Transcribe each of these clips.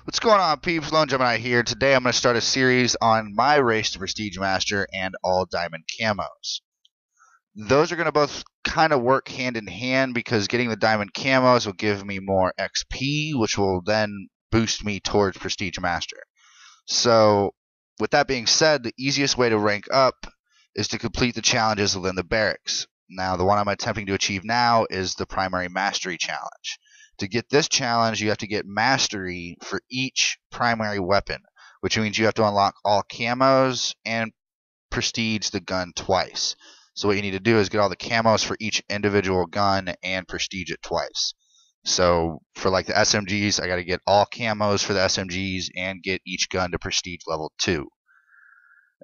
What's going on, peeps? Lone Gemini here. Today I'm going to start a series on my race to Prestige Master and all diamond camos. Those are going to both kind of work hand in hand because getting the diamond camos will give me more XP, which will then boost me towards Prestige Master. So, with that being said, the easiest way to rank up is to complete the challenges within the barracks. Now, the one I'm attempting to achieve now is the Primary Mastery Challenge. To get this challenge, you have to get Mastery for each primary weapon, which means you have to unlock all camos and prestige the gun twice. So what you need to do is get all the camos for each individual gun and prestige it twice. So for like the SMGs, I got to get all camos for the SMGs and get each gun to prestige level 2.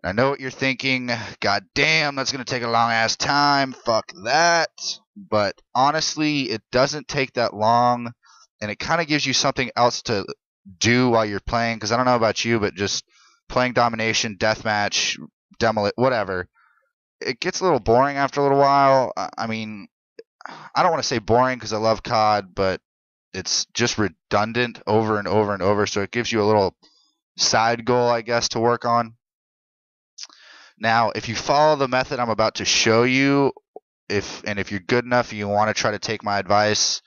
And I know what you're thinking, god damn, that's going to take a long ass time, fuck that. But honestly, it doesn't take that long, and it kind of gives you something else to do while you're playing, because I don't know about you, but just playing domination, deathmatch, demolition, whatever, it gets a little boring after a little while. I mean, I don't want to say boring because I love COD, but it's just redundant over and over and over, so it gives you a little side goal, I guess, to work on. Now, if you follow the method I'm about to show you, if you're good enough and you want to try to take my advice,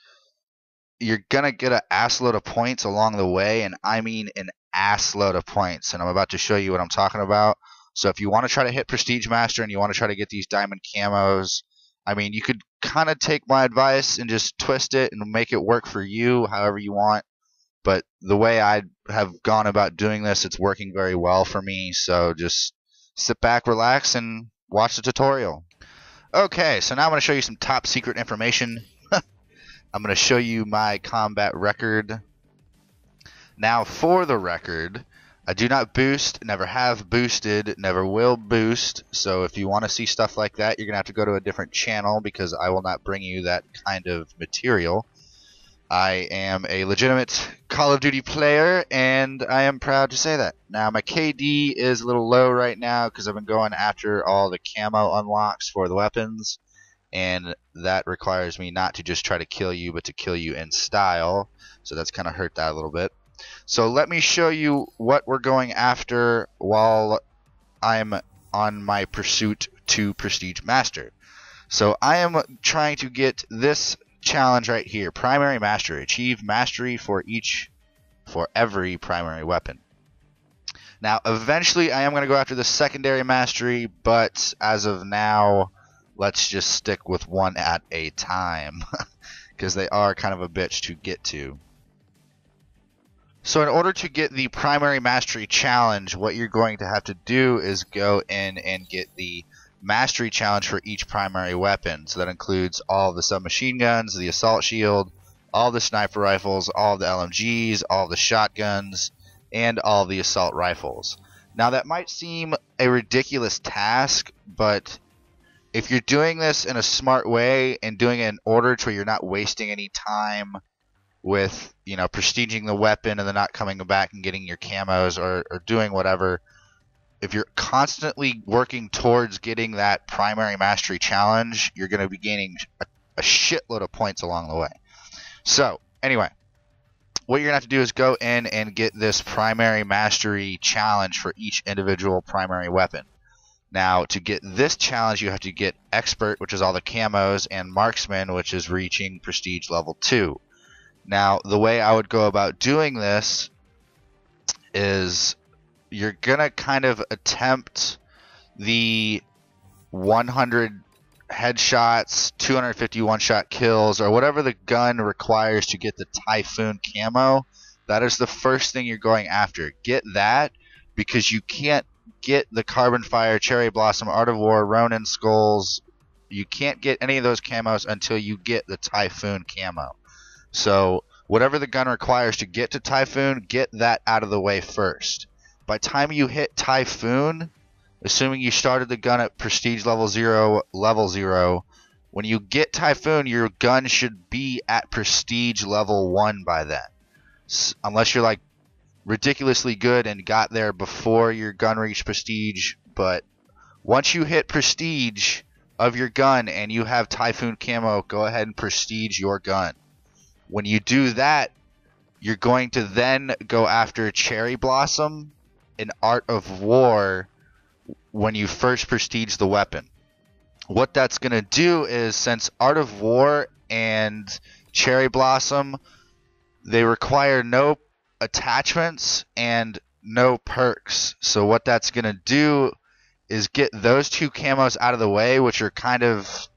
you're going to get an ass load of points along the way, and I mean an ass load of points, and I'm about to show you what I'm talking about. So if you want to try to hit Prestige Master and you want to try to get these diamond camos, I mean, you could kind of take my advice and just twist it and make it work for you however you want. But the way I have gone about doing this, it's working very well for me, so just sit back, relax, and watch the tutorial. Okay, so now I'm going to show you some top secret information. I'm going to show you my combat record. Now, for the record, I do not boost, never have boosted, never will boost. So if you want to see stuff like that, you're going to have to go to a different channel because I will not bring you that kind of material. I am a legitimate Call of Duty player, and I am proud to say that. Now, my KD is a little low right now because I've been going after all the camo unlocks for the weapons, and that requires me not to just try to kill you, but to kill you in style. So that's kind of hurt that a little bit. So let me show you what we're going after while I'm on my pursuit to Prestige Master. So I am trying to get this challenge right here, Primary Mastery. Achieve mastery for every primary weapon. Now, eventually I am going to go after the secondary mastery, but as of now, let's just stick with one at a time because they are kind of a bitch to get to. So in order to get the Primary Mastery Challenge, what you're going to have to do is go in and get the Mastery Challenge for each primary weapon. So that includes all the submachine guns, the assault shield, all the sniper rifles, all the LMGs, all the shotguns, and all the assault rifles. Now that might seem a ridiculous task, but if you're doing this in a smart way and doing it in order to where you're not wasting any time with, you know, prestiging the weapon and then not coming back and getting your camos or doing whatever, if you're constantly working towards getting that Primary Mastery Challenge, you're going to be gaining a shitload of points along the way. So, anyway, what you're going to have to do is go in and get this Primary Mastery Challenge for each individual primary weapon. Now, to get this challenge, you have to get Expert, which is all the camos, and Marksman, which is reaching Prestige Level 2. Now, the way I would go about doing this is you're going to kind of attempt the 100 headshots, 250 one-shot kills, or whatever the gun requires to get the Typhoon camo. That is the first thing you're going after. Get that, because you can't get the Carbon Fire, Cherry Blossom, Art of War, Ronin Skulls. You can't get any of those camos until you get the Typhoon camo. So whatever the gun requires to get to Typhoon, get that out of the way first. By the time you hit Typhoon, assuming you started the gun at Prestige level 0, when you get Typhoon, your gun should be at Prestige level 1 by then. Unless you're like ridiculously good and got there before your gun reached Prestige. But once you hit Prestige of your gun and you have Typhoon camo, go ahead and Prestige your gun. When you do that, you're going to then go after Cherry Blossom in Art of War when you first prestige the weapon. What that's going to do is, since Art of War and Cherry Blossom, they require no attachments and no perks. So what that's going to do is get those two camos out of the way, which are kind of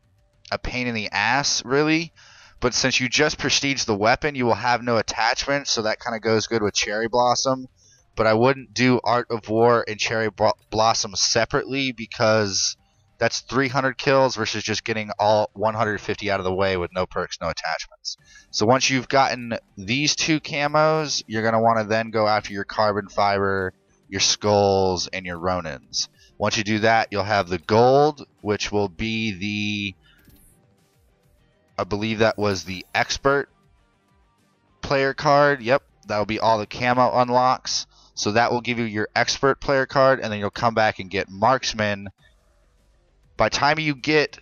a pain in the ass, really. But since you just prestige the weapon, you will have no attachments, so that kind of goes good with Cherry Blossom. But I wouldn't do Art of War and Cherry Blossom separately, because that's 300 kills versus just getting all 150 out of the way with no perks, no attachments. So once you've gotten these two camos, you're going to want to then go after your carbon fiber, your skulls, and your Ronins. Once you do that, you'll have the gold, which will be the, I believe that was the expert player card. Yep, that will be all the camo unlocks. So that will give you your expert player card, and then you'll come back and get marksman. By the time you get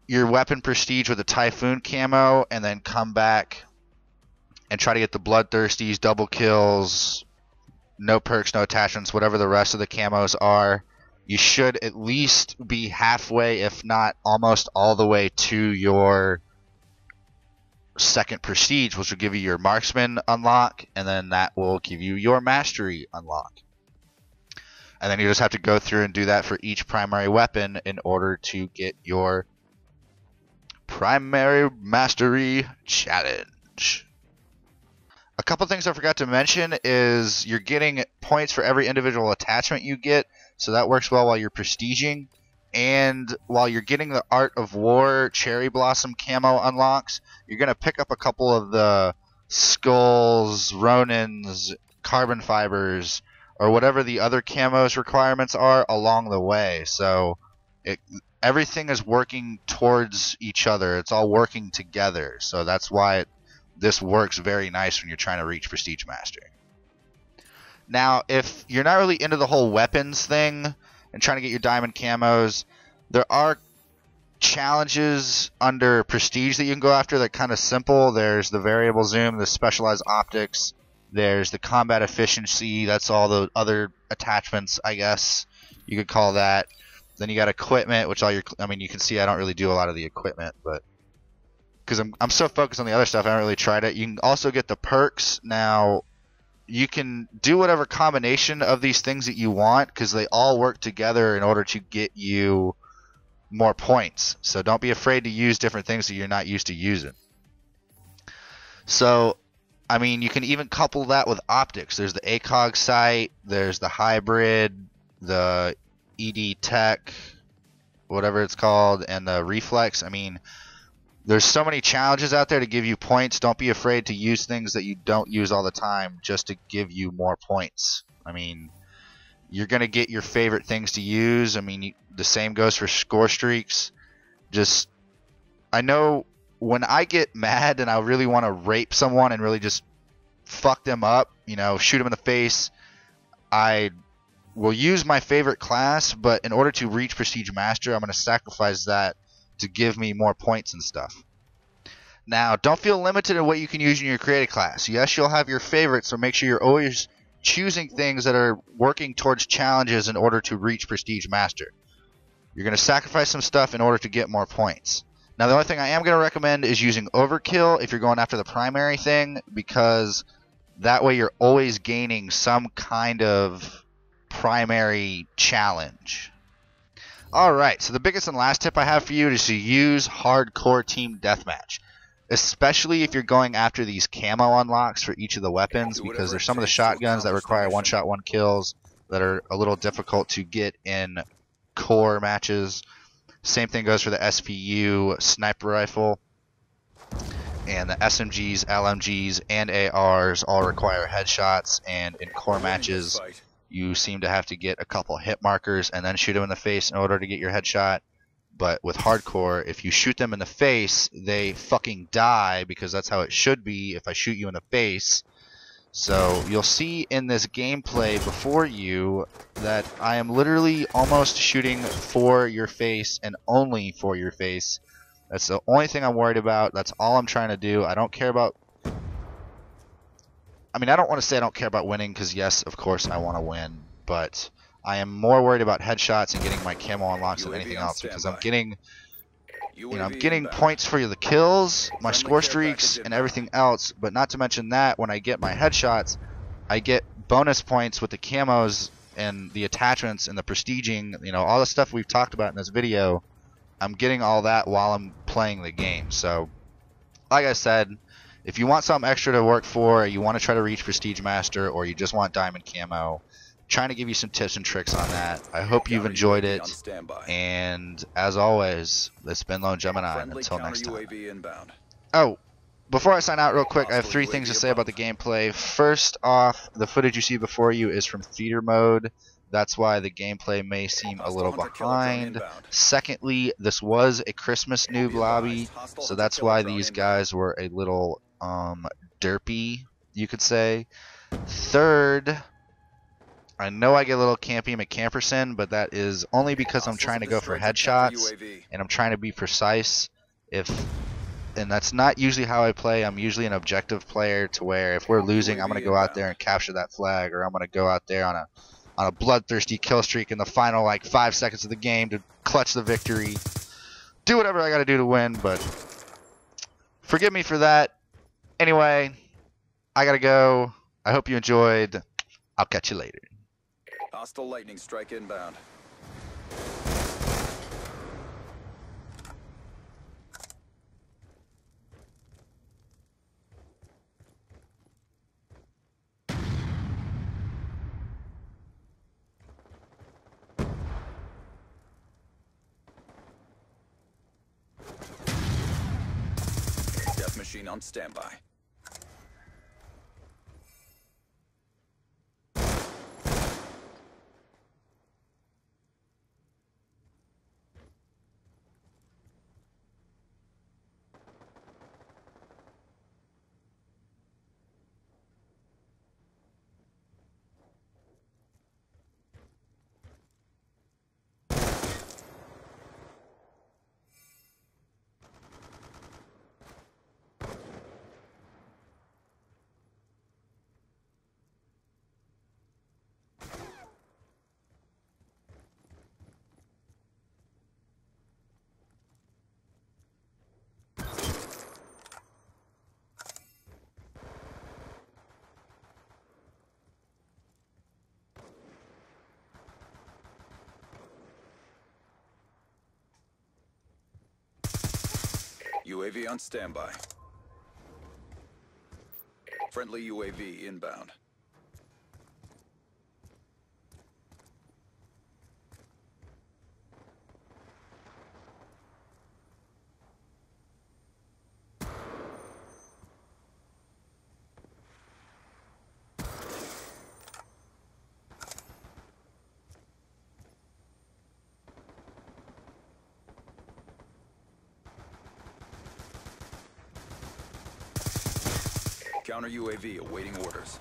your weapon prestige with the Typhoon camo, and then come back and try to get the Bloodthirsties, double kills, no perks, no attachments, whatever the rest of the camos are, you should at least be halfway, if not almost all the way to your second prestige, which will give you your marksman unlock, and then that will give you your mastery unlock. And then you just have to go through and do that for each primary weapon in order to get your primary mastery challenge. A couple things I forgot to mention is you're getting points for every individual attachment you get, so that works well while you're prestiging. And while you're getting the Art of War Cherry Blossom camo unlocks, you're going to pick up a couple of the skulls, Ronins, carbon fibers, or whatever the other camos requirements are along the way. So everything is working towards each other. It's all working together. So that's why this works very nice when you're trying to reach Prestige Master. Now, if you're not really into the whole weapons thing and trying to get your diamond camos, there are challenges under Prestige that you can go after that are kind of simple. There's the variable zoom, the specialized optics, there's the combat efficiency, that's all the other attachments, I guess you could call that. Then you got equipment, which all your, I mean, you can see I don't really do a lot of the equipment, but because I'm so focused on the other stuff, I haven't really tried it. You can also get the perks. Now, you can do whatever combination of these things that you want, because they all work together in order to get you more points. So don't be afraid to use different things that you're not used to using. So, I mean, you can even couple that with optics. There's the ACOG sight, there's the hybrid, the ED Tech, whatever it's called, and the reflex. I mean, there's so many challenges out there to give you points. Don't be afraid to use things that you don't use all the time just to give you more points. I mean, you're going to get your favorite things to use. I mean, the same goes for score streaks. Just, I know when I get mad and I really want to rape someone and really just fuck them up, you know, shoot them in the face, I will use my favorite class, but in order to reach Prestige Master, I'm going to sacrifice that to give me more points and stuff. Now, don't feel limited in what you can use in your creative class. Yes, you'll have your favorites, so make sure you're always choosing things that are working towards challenges in order to reach Prestige Master. You're going to sacrifice some stuff in order to get more points. Now, the only thing I am going to recommend is using Overkill if you're going after the primary thing, because that way you're always gaining some kind of primary challenge. Alright, so the biggest and last tip I have for you is to use Hardcore Team Deathmatch. Especially if you're going after these camo unlocks for each of the weapons, because there's some of the shotguns that require one-shot, one kills that are a little difficult to get in core matches. Same thing goes for the SPU sniper rifle. And the SMGs, LMGs, and ARs all require headshots, and in core matches you seem to have to get a couple hit markers and then shoot them in the face in order to get your headshot. But with hardcore, if you shoot them in the face, they fucking die, because that's how it should be if I shoot you in the face. So you'll see in this gameplay before you that I am literally almost shooting for your face and only for your face. That's the only thing I'm worried about. That's all I'm trying to do. I don't care about I mean, I don't want to say I don't care about winning, because yes, of course I want to win, but I am more worried about headshots and getting my camo unlocks than anything else, because I'm getting, I'm getting points for the kills, my score streaks, and everything else. But not to mention that when I get my headshots, I get bonus points with the camos and the attachments and the prestiging, all the stuff we've talked about in this video. I'm getting all that while I'm playing the game. So, like I said, if you want something extra to work for, you want to try to reach Prestige Master, or you just want Diamond Camo, trying to give you some tips and tricks on that. I hope you've enjoyed it. And as always, this has been Lone Gemini. Until next time. Oh, before I sign out real quick, I have 3 things to say about the gameplay. First off, the footage you see before you is from theater mode. That's why the gamerplay may seem a little behind. Secondly, this was a Christmas noob lobby, so that's why these guys were a little derpy, you could say. Third, I know I get a little campy McCamperson, but that is only because I'm trying to go for headshots and I'm trying to be precise. And that's not usually how I play. I'm usually an objective player, to where if we're losing, I'm going to go out there and capture that flag, or I'm going to go out there on a bloodthirsty kill streak in the final 5 seconds of the game to clutch the victory. Do whatever I got to do to win, but forgive me for that. Anyway, I got to go. I hope you enjoyed. I'll catch you later. Hostile lightning strike inbound. Death machine on standby. UAV on standby. Friendly UAV inbound. Counter UAV awaiting orders.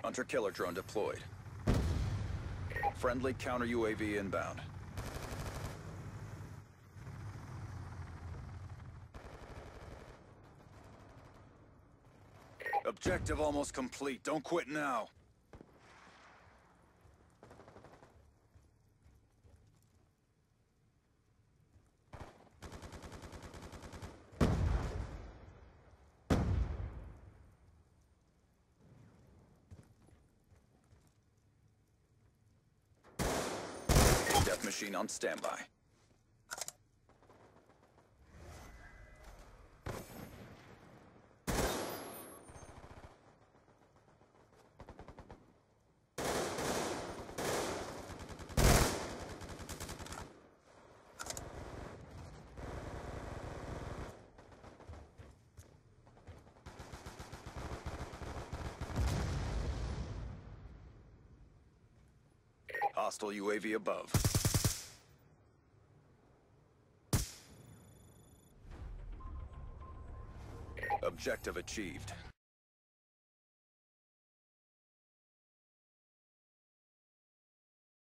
Hunter-killer drone deployed. Friendly counter UAV inbound. Objective almost complete. Don't quit now. Death machine on standby. Hostile UAV above. Objective achieved.